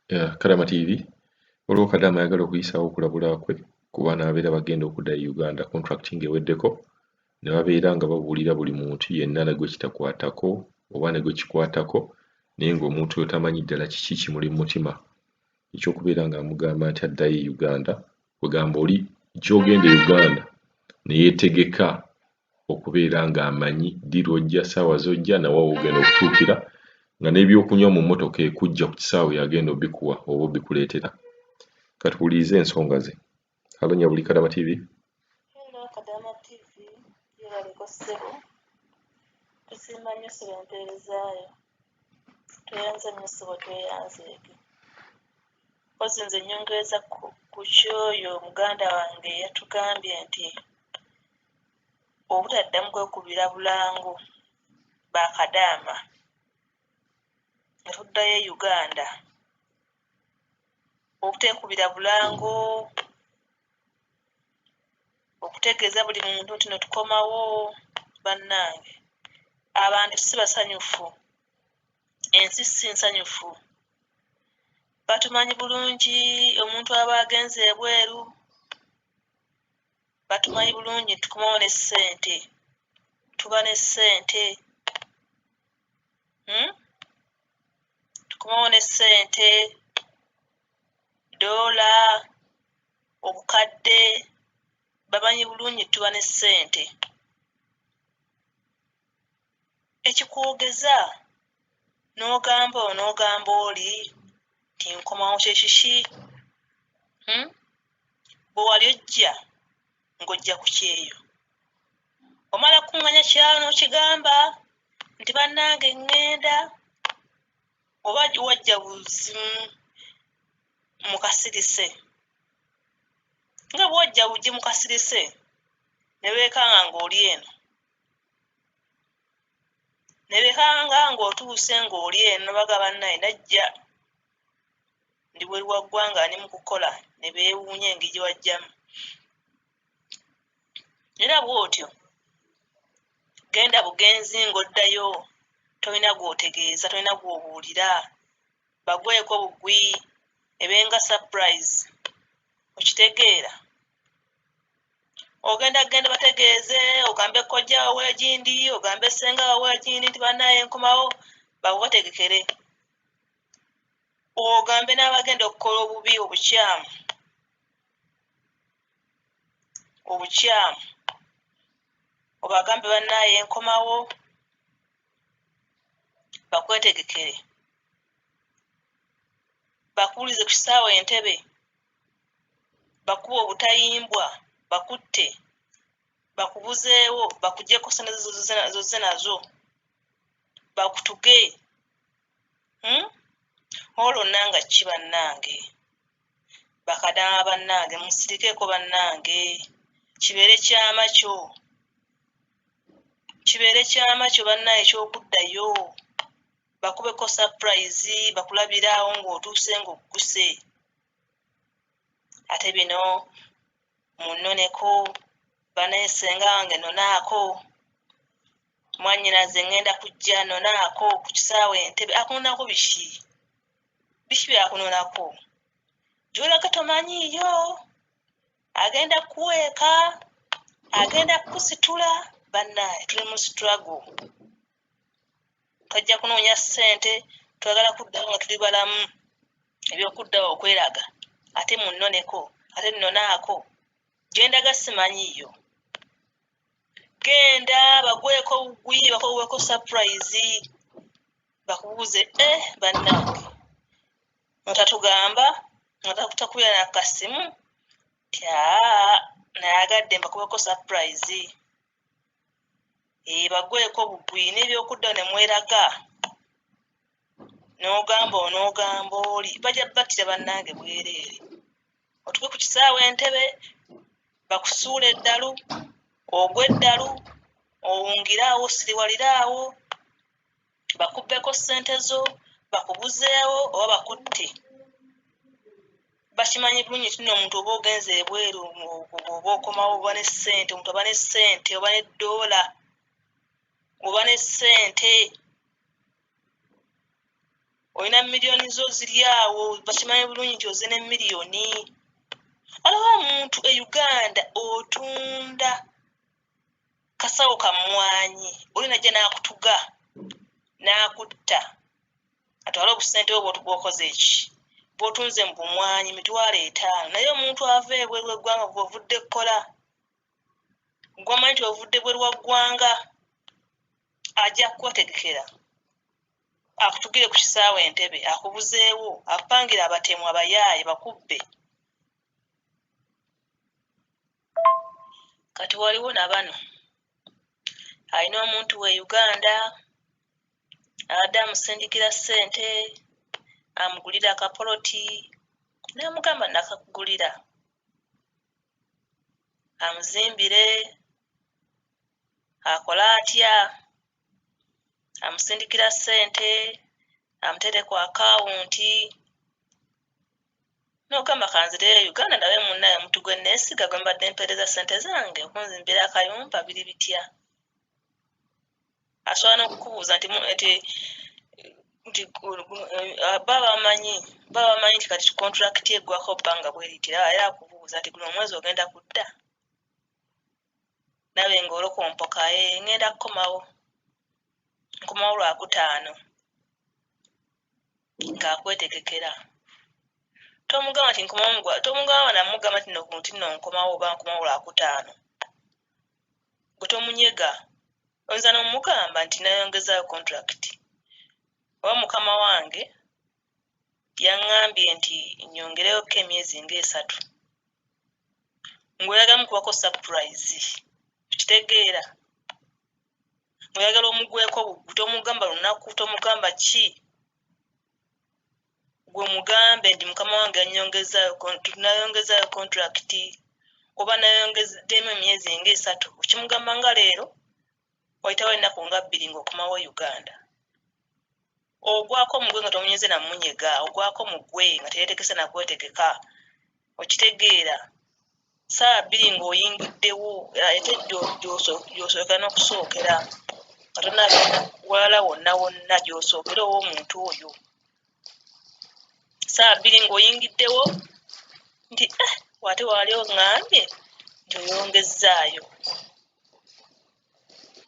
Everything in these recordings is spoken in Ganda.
Karama TV olwo Kadaama ayagala okuyisaawo okulabula kwe ku baana ababeera bagenda okudda e Uganda contracting eweddeko ne babeera nga babuulira buli muntu yenna gwe kitakwatako oba ne gwe kikwatako naye ng'omuntu oyo tamanyi ddala kiki kimuli mu mutima ekyokubeera ng'amugamba nti addayo e Uganda kwegamba oli gy'ogenda e Uganda ne yeetegeka okubeera ng'amanyi ddi lw'ojja ssaawa z'ojja na wa w'ogenda okutuukira nga n'ebyokunywa mu mmotoka ekujja ku kisaawe yagenda obikuwa oba obikuleetera. Katuwulirize ensonga ze. Alonya buli Kadaama TV. Hello Kadaama TV, yebaleko ssebo. Tusiima nnyo ssebo empeerezaayo. Tweyanze nnyo ssebo tweyanzeege. Mpozi nze nnyongereza ku kyoyo muganda wange yatugambye nti obutaddamu kwekubira bulango ba Kadaama ne tuddayo e Uganda. Obuteekubira bulango, okutegeeza buli muntu nti ne tukomawo bannange. Abantu si basanyufu, ensi si nsanyufu. Batumanyi bulungi omuntu aba agenze ebweru, batumanyi bulungi tukomawo ne ssente, tuba ne ssente. Tukomawo ne ssente, doola, obukadde, bamanyi bulungi tuba ne ssente. Ekikwogeza n'ogamba oli nti nkomawo kye kiki? Bwe wali ojja ng'ojja ku kyeyo. Omala kuŋŋanya kyalo n'okigamba nti bannange ŋŋenda, oba wajja buzimu mu kasirise. Nga bw'ojja bujji mu kasirise ne beekanga ng'oli eno. Ne beekanga ng'otuuse ng'oli eno baga bannaye najja. Ndi bweru wa ggwanga ani mu kukola ne beewuunya engeri gye wajjamu. Era bw'otyo genda bugenzi ng'oddayo tolina gw'otegeeza, tolina gw'obuulira. Bagweko bugwi ebenga surprise. Okitegeera? Ogenda bategeeze, ogambe kojja w'egindi, ogambe ssenga w'egindi nti bannaye nkomawo, bakubategekere. Ogambe n'abagenda okukola obubi obukyamu. Obagambe bannaye nkomawo, bakwetegekere. Bakubulize ku kisaawe Entebbe, bakuba obutayimbwa, bakutte, bakubuzeewo, bakuggyeko ssente zozze nazo, bakutuge. Olwo nnanga ki bannange? Bakadaama bannange musirikeeko bannange. Kibeere kyama kyo. Kibeere kyama kyo bannange eky'okuddayo. Bakubeko surprise, bakulabire awo ng'otuuse ng'ogguse. Ate bino munnoneko, bannaye ssenga wange nnonaako, mwannyinaze ŋŋenda kujja nnonaako ku kisaawe Entebbe. Akunonako biki? Biki byakunonako? Gy'olaga tomanyiiyo, agenda kuweeka, agenda kukusitula. Bannaye tuli mu struggle. Twajja kunoonya ssente, twagala kuddayo nga tuli balamu. Eby'okuddayo okweraga. Ate munnoneko, ate nnonaako. Gyendaga simanyiiyo. Genda bagweko bugwi, bakuweko surprise. Bakubuuze, bannange. Otatugamba, otakutakubira n'akasimu, nayagadde mbakubeko surprise. Bagweko bugwi n'ebyokuddayo ne mweraga. N'ogamba oli. Bajja battira bannange bwereere. Otuke ku kisaawe Entebbe, bakusuule eddalu, ogwe eddalu, owungiraawo, osiriwaliraawo, bakubbeko ssente zo, bakubuzeewo oba bakutte. Bakimanyi bulungi nti omuntu oba ogenze ebweru oba okomawo oba ne ssente, omuntu oba ne ssente, oba ne ddoola, oba ne ssente. olina miliyoni zo ziri awo bakimanyi bulungi nti ozine miliyoni aliwo omuntu e Uganda otunda kasawo kamwanyi oli najja n'akutuga n'akutta atwala obusente obwo bw'okoze eki bw'otunze mu bumwanyi 5,000 naye omuntu ava ebweru w'eggwanga bw'ovudde kukola gw'amanyi nti ovudde bweru wa ggwanga ajja kukwetegekera akutugire ku kisaawe Entebbe akubuzeewo akupangira abatemu abayaaye bakubbe kati waliwo na bano alina omuntu we Uganda abadde amusindikira ssente amugulira akapoloti n'amugamba nakakugulira amuzimbire akola atya amusindikira ssente amutere ku akawunti n'ogamba kanzireyo Uganda nawe munnaye omuntu gwe neesiga gwe mbadde mpeereza ssente zange okunzimbira akayumba biri bitya asobola n'okukubuuza nti baba bamanyi nti kati kontulakiti eggwako bbanga bweritira era akubuuza nti guno omwezi ogenda kudda nawe ng'olokompoka ngenda kukomawo nkomawo Lwakutaano ng'akwetegekera tomugamba nti tomugamba namugamba nti nno nkomawo oba nkomawo Lwakutaano gwe tomunyega oyinza n'omugamba nti nayongezaayo kontulakiti oba mukama wange yaŋŋambye nti nyongereyoko emyezi nga3 ng'oyagala mukubako surprise kitegeera ng'oyagala omugweko bugwi tomugamba lunaku tomugamba ki gwe mugambe nti mukama wange nayongezaayo kontulakiti oba nayongeddemu emyezi nga3 okimugamba nga leero wayitawo ennaku nga 2 ng'okomawo Uganda ogwako mugwe nga tomunyeze namunyega ogwako mugwe nga teyeetegese nakwetegeka okitegeera saa 2 ng'oyingiddewo ate gy'osookera n'okusookera nga tonawala wonna gy'osookera ow'omuntu oyo saa 2 ng'oyingiddewo nti wate waali oŋŋambye nti oyongezaayo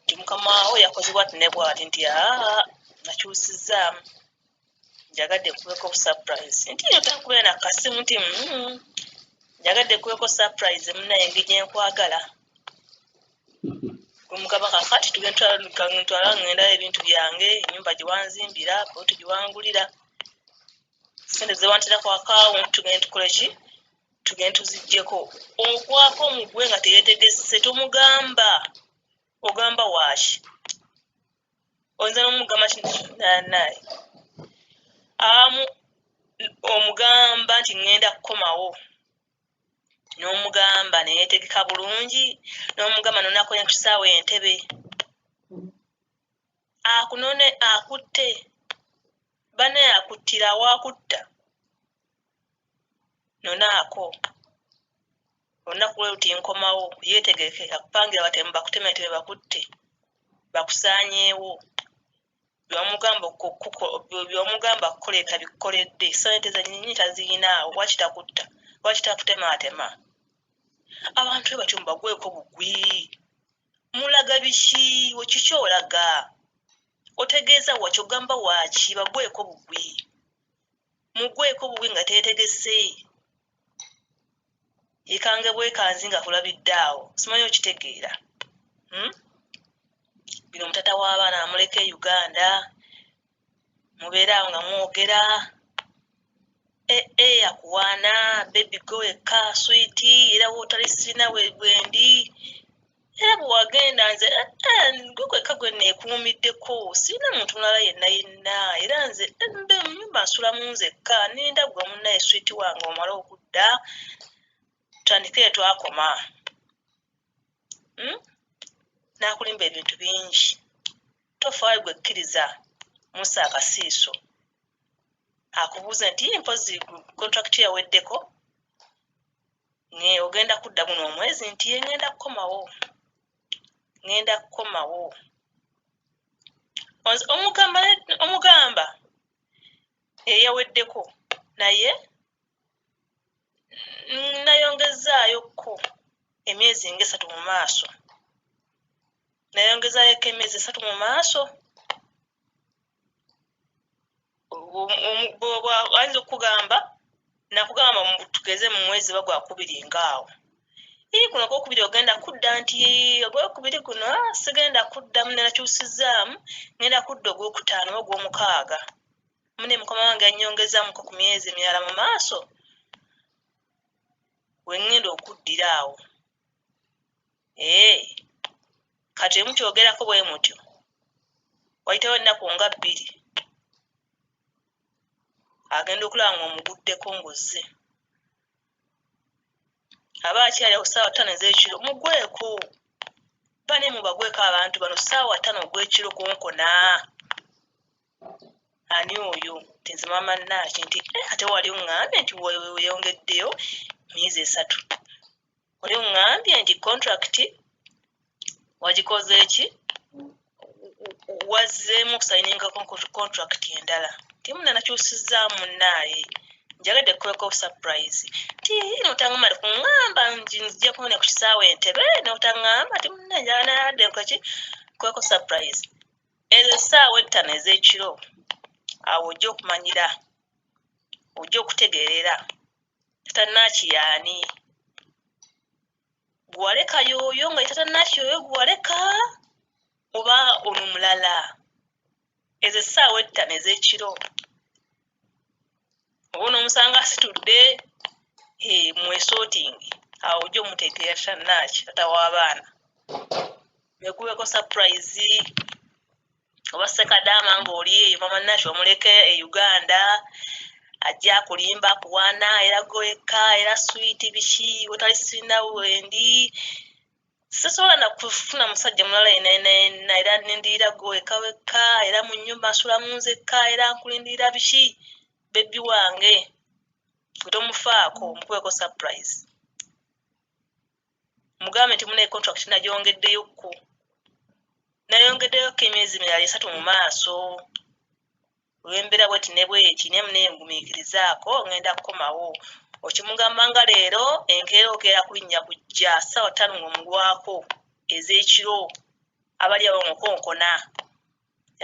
nti mukama wo yakoze bwati ne bwati nti nakyusizzaamu njagadde kubeko surprise nti yotakubeera nakasimu nti njagadde kubeko surprise munnaye engeri gyenkwagala gumugamba kakati ntwala ŋŋenda ebintu byange ennyumba gye wanzimbira poloti gye wangulira sente ze wantera ku akawunti tugende tukole ki tugende tuziggyeko ogwako mugwe nga teyeetegese tomugamba ogamba waaki oyinza n'omugamba naye omugamba nti ŋŋenda kukomawo n'omugamba neyeetegeka bulungi n'omugamba nonakonya ku kisaawe Entebbe akunone akutte bane akuttira awakutta nonaako olunaku lwe luti nkomawo yeetegeke akupangira batemu bakutema Entebbe bakutte bakusaanyeewo by'omugamba kukoleka bikukoledde ssente zennyini taziinaawo lwaki takutta lwaki takutemaatema abantu be batyo mubagweko bugwi mulaga biki kiki olaga otegeeza waki ogamba waaki bagweko bugwi mugweko bugwi nga teetegese yekange bwekanzi nga kulabidde awo simanyi okitegeera bino omutata w'abaana amuleka e Uganda mubeera awo nga mwogera akuwaana baby go eka switi era wootali sirina bwendi era bwe wagenda nze gweka gwe neekuumiddeko sirina muntu mulala yenna era nze nyumba nsulamu nzekka ninda gwe munnaye switi wange omala okudda tutandikire twakoma n'akulimba ebintu bingi tofaayo gwe kkiriza musa akasiiso akubuuza nti mpozi kontrakiti yaweddeko ogenda kudda guno omwezi nti ngenda kukomawo omugamba eyaweddeko naye nayongezzaayokko emyezi nga 3 mu maaso nayongezaayoko emyezi 3 mu maaso ayinza okugamba nakugamba tugeze mu mwezi bagwa 2 ngaawo kuno gwokubiri ogenda kudda nti ogwokubiri guno sigenda kuddamu nenakyusizaamu ngenda kudda ogwokutaano ogw'omukaaga mune mukama wange annyongezaamuko ku myezi emirala mu maaso wengenda okuddira awo kati mukyogerako bwe mutyo wayitawo ennaku nga 2 agenda okulaba ng'omuguddeko ng'ozze aba akyali ku ssaawa 5 ez'ekiro mugweko bane mubagweko abantu bano ssaawa 5 ogw'ekiro konkona ani oyo tinze maama Naaki nti ate wali oŋŋambye nti weyongeddeyo myezi 3 wali oŋŋambye nti contract wagikoze eki wazzeemu okusayininga contract endala timuna nakyusizaamu munnaaye njagadde kukolako surprise ti notaŋŋamba kuŋŋamba nzija kunone ku kisaawe Entebbe notaŋŋamba ti munna njaganadde koki kukolako surprise ezo essaawa 5 ez'ekiro awo ojja okumanyira ojja okutegeerera tata Naaki yaani gwaleka yooyo nga tata Naaki yooyo gwaleka oba ono mulala ezo essaawa 5 ez'ekiro oba n'omusanga asitudde mwesortingi awo ojja omutegeera tata Naaki tata w'abaana ekubeko surprise oba Ssekadaama ng'oli eyo maama Naaki wamuleka e Uganda ajja akulimba akuwaana era gweka era swiiti biki wetali sirina wendi sisobola nakufuna musajja mulala yenna era nindirira gwekaweka era mu nnyumba nsula mu nzekka era nkulindirira biki bebbi wange tomufaako mukubeko surprise mugambe nti muna contract nagyongeddeyo emyezi 3 mu maaso olw'embeera bweti ne bweti nemuneegumiikirizaako ngenda kukomawo okimugamba nga leero enkeera okeera kulinnya kujja ssaawa 5 ng'omugwako ez'ekiro abali awo ng'okonkona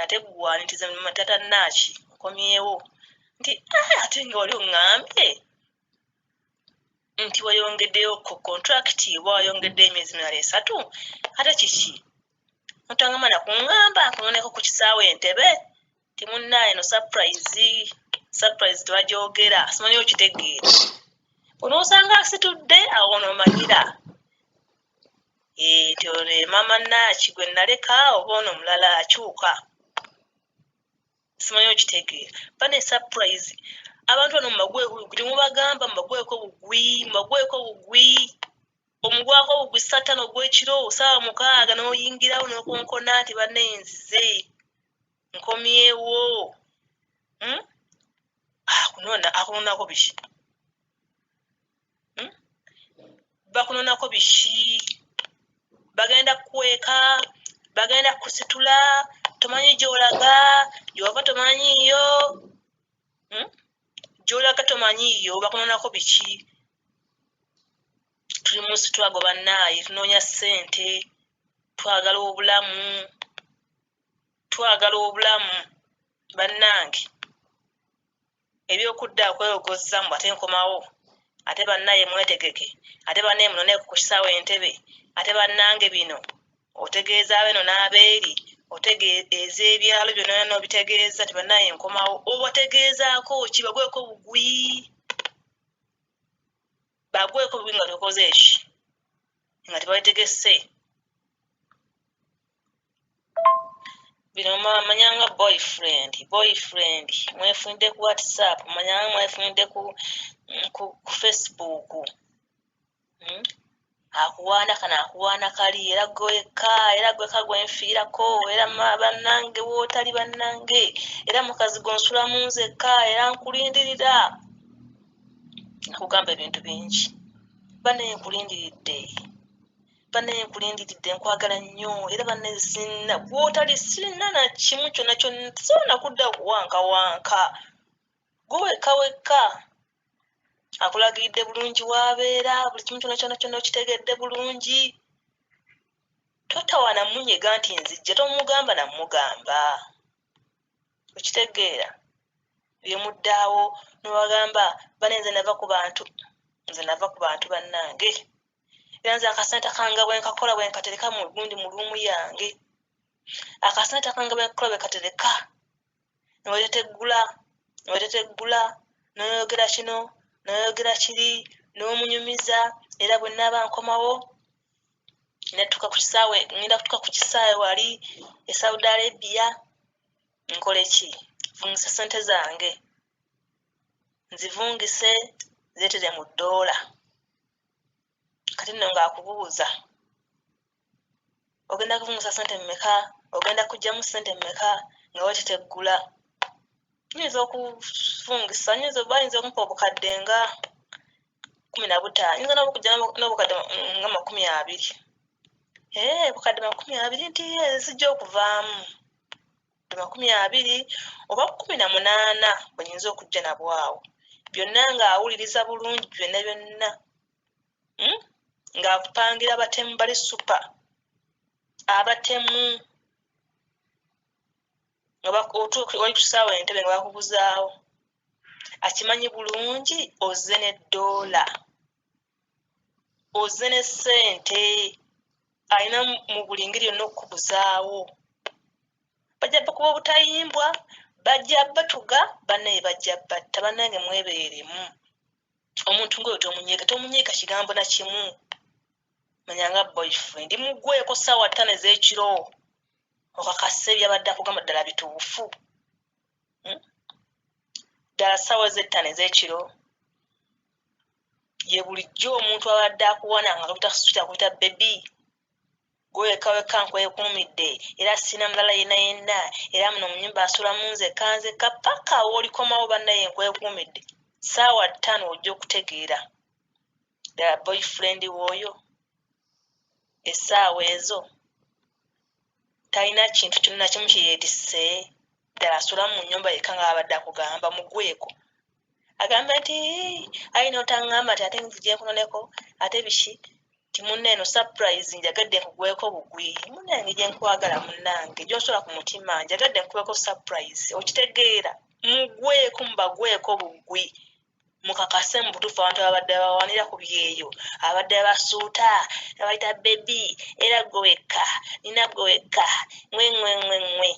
ate ggwani ntize tata Naaki nkomyewo nti ate nga wali oŋŋambye nti wayongeddeyo ku contract oba wayongeddeyo emyezi 3 ate kiki notaŋŋamba nakuŋŋamba nkunoneko ku kisaawe Entebbe timunnaaye no surprise tebagyogera simanyi okitegeera onoosanga asitudde awo noomanyira nti ono maama Naaki gwe naleka oba ono mulala akyuka simanyi okitegeera bane surprise abantu bano temubagamba mubagweko bugwi omugwako bugwi 5 ogw'ekiro ssaawa 6 n'oyingirawo n'okonkona nti banenzize nkomyewo akunonako biki bakunonako biki bagenda kukweka bagenda kusitula tomanyi gy'olaga gy'ova tomanyiiyo gy'olaga tomanyiiyo bakunonako biki tuli mu nsi twago bannaaye tunoonya ssente twagala obulamu bannange ebyokudda kweyogozza mbu ate nkomawo ate bannaaye mwetegeke ate bannaye munoneeko ku kisaawe Entebbe ate bannange bino otegeeza abeno n'abeeri otegeeza ebyalo byonna n'obitegeeza ti bannaaye nkomawo obategeezaako ki bagweko bugwi nga tokoze eki nga tebategese bino manyanga boyfriend mwefunidde ku WhatsApp manyanga mwefunidde ku Facebook akuwaana kano akuwaana kali era gweka era gweka gwenfiirako era bannange wootali bannange era mukazi gonsula mu nzekka era nkulindirira nakugamba ebintu bingi banne nkulindiridde nkwagala nnyo era banne sinna gwotali sirina na kimu kyonna tisobola nakudda okuwankawanka wekka akulagidde bulungi w'abeera buli kimu kyonna kyonna okitegedde bulungi totawana munyega nti nzijja tomugamba namugamba okitegeera byemuddaawo nowagamba bane nze nava ku bantu bannange era nze akasente kange bwenkakola bwenkatereka mu gundi mu luumu yange akasente kange bwenkakola bwenkatereka neweteteggula noyogera kino noyogera kiri n'omunyumiza era bwe naaba nkomawo ngenda kutuuka ku kisaawe wali e Saudi Arabia nkole ki vungisa sente zange nzivungise zeetere mu ddoola kati nno ng'akubuuza ogenda kuvungisa sente mmeka ogenda kuggyamu sente mmeka nga weteteggula nyinza okuvungisa bayinza okumpa obukadde nga 15 nyinza n'okujja n'obukadde nga 20 bukadde 20 nti zijja okuvaamu 20 oba 18 bwe nyinza okujja nabwawo byonna ng'awuliriza bulungi byonna ng'akupangira abatemu bali supa abatemu oli kusaawa entebe nga bakubuzaawo akimanyi bulungi ozze n'eddoola ozze ne ssente alina mu buli ngeri yonna okukubuzaawo bajja bakuba obutayimbwa bajja batuga bannaye bajja batta bannange mwebeeremu omuntu ng'oyo tomunyeeka kigambo na kimu manyanga boyfriend mugweko ssaawa 5 ez'ekiro okakase byabadde akugamba ddala bituufu ddala ssaawa ze5 ez'ekiro ye bulijjo omuntu abadde akuwana nga akuyita bebi gwewekka nkwekuumidde era sina mulala yenna era muno mu nnyumba asulamu nzekka paka woolikomawo bannaye nkwekuumidde ssaawa 5 ojja okutegeera ddala boyfriend w'oyo essaawa ezo talina kintu kyonna kimu kyeyeetisse ddala asula mu nnyumba yekka ng'abadde akugamba mugweko agambe nti ayina otaŋŋamba nti ate nzije nkunoneko ate biki ti munneeno surprise njagadde nkugweko bugwi munnange gye nkwagala munnange gy'osola ku mutima njagadde nkubeko surprise okitegeera mugweko mubagweko bugwi mukakase mu butuufu abantu abadde bawanira ku byeyo abadde basuuta abayita bebi era gwewekka nina gwewekka ngwe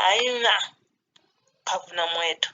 ayina kavuna mweto